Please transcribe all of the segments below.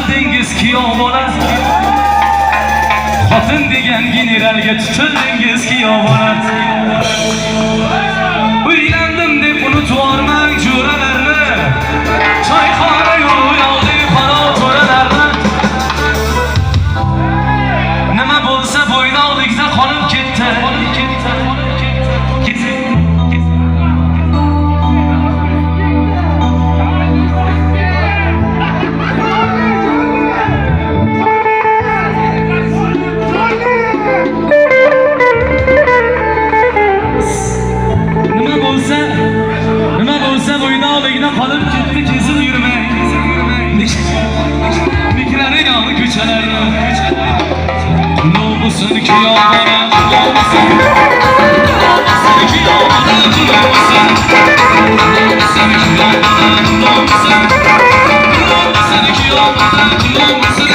tutildingiz kuyovona. Xotin degan generalga tutildingiz kuyovona. Uylandim deb unutvormang jo'ralarni, choyxona yo'q yo'qdek qaro to'ralarni. Nima bo'lsa bo'ynoqlikda qolib ketdi. Nima bo'lsa bo'ynoqlikda qolib ketdi, kezib yurmang. Mikraning oldi ko'chalarni. Qulluq bo'lsin kuyovona, qulluq bo'lsin. Kuyovona, qulluq bo'lsin. Qulluq bo'lsin kuyovona, qulluq bo'lsin. Qulluq bo'lsin kuyovona, qulluq bo'lsin.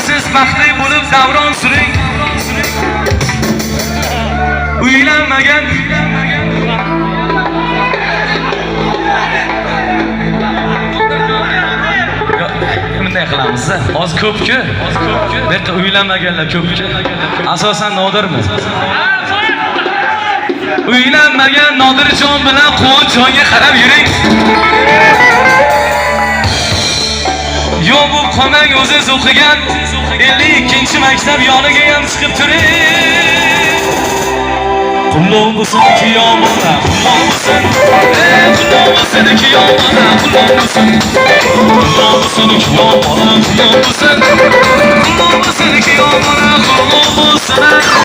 Siz baxtli bo'lib davron suring. Uylanmagan bunday qilamiz. Oz ko'pku. Bu yerda uylanmaganlar ko'pku. Asosan Nodirmi? Uylanmagan Nodirjon bilan Quvonjonga qarab yuring. Yo'q bu qolmang o'zingiz o'qigan 52-maktab yoniga ham chiqib turing. Qulluq bo'lsin kuyovona, qulluq bo'lsin. Qulluq bo'lsin kuyovona, qulluq bo'lsin. Qulluq bo'lsin kuyovona, qulluq bo'lsin. Qulluq bo'lsin kuyovona, qulluq bo'lsin.